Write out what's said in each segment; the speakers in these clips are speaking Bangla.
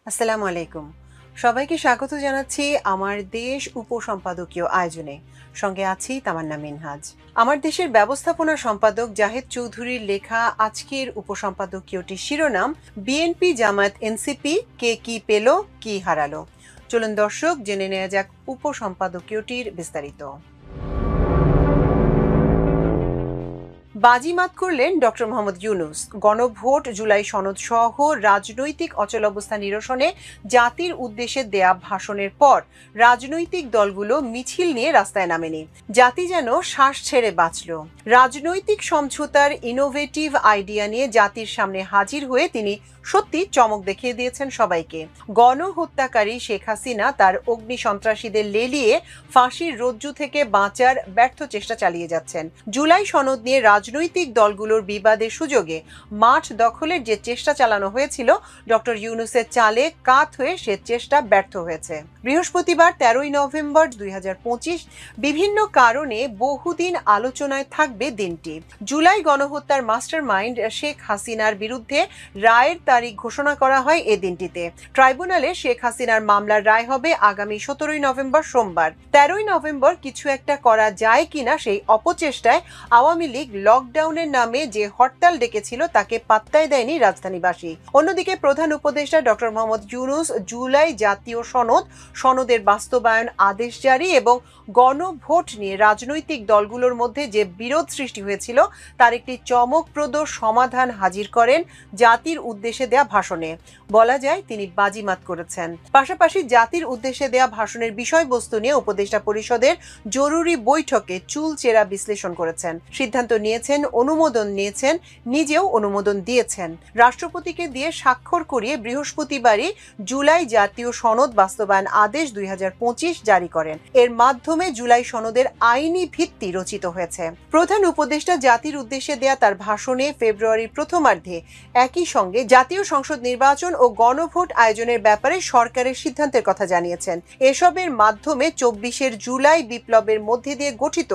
আসসালামু আলাইকুম। সবাইকে স্বাগত জানাচ্ছি আমার দেশ উপসম্পাদকীয় আয়োজনে। সঙ্গে আছি তামান্না মিনহাজ। আমার দেশের ব্যবস্থাপনা সম্পাদক জাহেদ চৌধুরীর লেখা আজকের উপসম্পাদকীয়টির শিরোনাম বিএনপি জামায়াত এনসিপি কে কি পেল কি হারালো। চলুন দর্শক জেনে নেওয়া যাক উপসম্পাদকীয়টির বিস্তারিত। বাজিমাত করলেন ডক্টর মোহাম্মদ ইউনূস। গণভোট, জুলাই সনদ সহ রাজনৈতিক অচলাবস্থা নিরসনে জাতির উদ্দেশ্যে দেয়া ভাষণের পর রাজনৈতিক দলগুলো মিছিল নিয়ে রাস্তায় নামেনি। জাতি যেন শ্বাস ছেড়ে বাঁচল। রাজনৈতিক সমঝোতার ইনোভেটিভ আইডিয়া নিয়ে জাতির সামনে হাজির হয়ে তিনি সত্যি চমক দেখিয়ে দিয়েছেন সবাইকে। গণহত্যাকারী শেখ হাসিনা তার অগ্নি সন্ত্রাসীদের লেলিয়ে ফাঁসির রজ্জু থেকে বাঁচার ব্যর্থ চেষ্টা চালিয়ে যাচ্ছেন। জুলাই সনদ নিয়ে রাজনৈতিক দলগুলোর বিবাদের সুযোগে মাঠ দখলের যে চেষ্টা চালানো হয়েছিল, ডক্টর ইউনূসের চালে কাত হয়ে সে চেষ্টা ব্যর্থ হয়েছে। বৃহস্পতিবার 13ই নভেম্বর 2025 বিভিন্ন কারণে বহুদিন আলোচনায় থাকবে দিনটি। জুলাই গণহত্যার মাস্টারমাইন্ড শেখ হাসিনার বিরুদ্ধে রায়ের তারিখ ঘোষণা করা হয় এ দিনটিতে। ট্রাইব্যুনালে শেখ হাসিনার মামলার রায় হবে আগামী 17ই নভেম্বর সোমবার। 13ই নভেম্বর কিছু একটা করা যায় কিনা সেই অপচেষ্টায় আওয়ামী লীগ লকডাউনের নামে যে হরতাল ডেকেছিল তাকে পাত্তাই দেয়নি রাজধানীবাসী। অন্যদিকে প্রধান উপদেষ্টা ডক্টর মোহাম্মদ ইউনূস জুলাই জাতীয় সনদের বাস্তবায়ন আদেশ জারি এবং গণভোট নিয়ে রাজনৈতিক দলগুলোর মধ্যে যে বিরোধ সৃষ্টি হয়েছিল তার একটি চমকপ্রদ সমাধান হাজির করেন জাতির উদ্দেশ্যে দেয়া ভাষণে। বলা যায় তিনি বাজিমাত করেছেন। পাশাপাশি জাতির উদ্দেশ্যে দেয়া ভাষণের বিষয়বস্তু নিয়ে উপদেষ্টা পরিষদের জরুরি বৈঠকে চুলচেরা বিশ্লেষণ করেছেন, সিদ্ধান্ত নিয়েছেন, অনুমোদন নিয়েছেন, নিজেও অনুমোদন দিয়েছেন। রাষ্ট্রপতিকে দিয়ে স্বাক্ষর করিয়ে বৃহস্পতিবারই জুলাই জাতীয় সনদ বাস্তবায়ন আদেশ 2025 জারি করেন। এর মাধ্যমে জুলাই সনদের আইনি ভিত্তি রচিত হয়েছে। প্রধান উপদেষ্টা জাতির উদ্দেশ্যে দেয়া তার ভাষণে ফেব্রুয়ারির প্রথমার্ধে একই সঙ্গে জাতীয় সংসদ নির্বাচন ও গণভোট আয়োজনের ব্যাপারে সরকারের সিদ্ধান্তের কথা জানিয়েছেন। এসবের মাধ্যমে 24 জুলাই বিপ্লবের মধ্যে দিয়ে গঠিত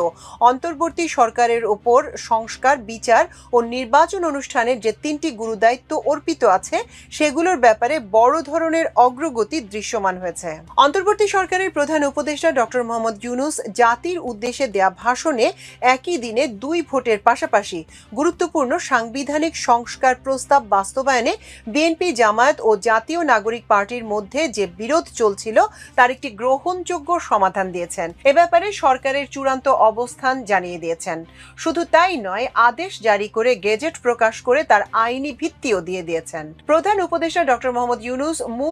অন্তর্বর্তী সরকারের ওপর সংস্কার, বিচার ও নির্বাচন অনুষ্ঠানের যে 3টি গুরুদায়িত্ব অর্পিত আছে সেগুলোর ব্যাপারে বড় ধরনের অগ্রগতি দৃশ্যমান হয়েছে। অন্তর্বর্তী সরকারের প্রধান উপদেষ্টা ডক্টর মোহাম্মদ ইউনূস জাতির উদ্দেশ্যে দেয়া ভাষণে একই দিনে 2 ভোটের পাশাপাশি গুরুত্বপূর্ণ সাংবিধানিক সংস্কার প্রস্তাব বাস্তবায়নে বিএনপি, জামায়াত ও জাতীয় নাগরিক পার্টির মধ্যে যে বিরোধ চলছিল তার একটি গ্রহণযোগ্য সমাধান দিয়েছেন। এ ব্যাপারে সরকারের চূড়ান্ত অবস্থান জানিয়ে দিয়েছেন। শুধু তাই নয়, আদেশ জারি করে গেজেট প্রকাশ করে তার আইনি ভিত্তিও দিয়ে দিয়েছেন। প্রধান উপদেষ্টা ডক্টর মোহাম্মদ ইউনূস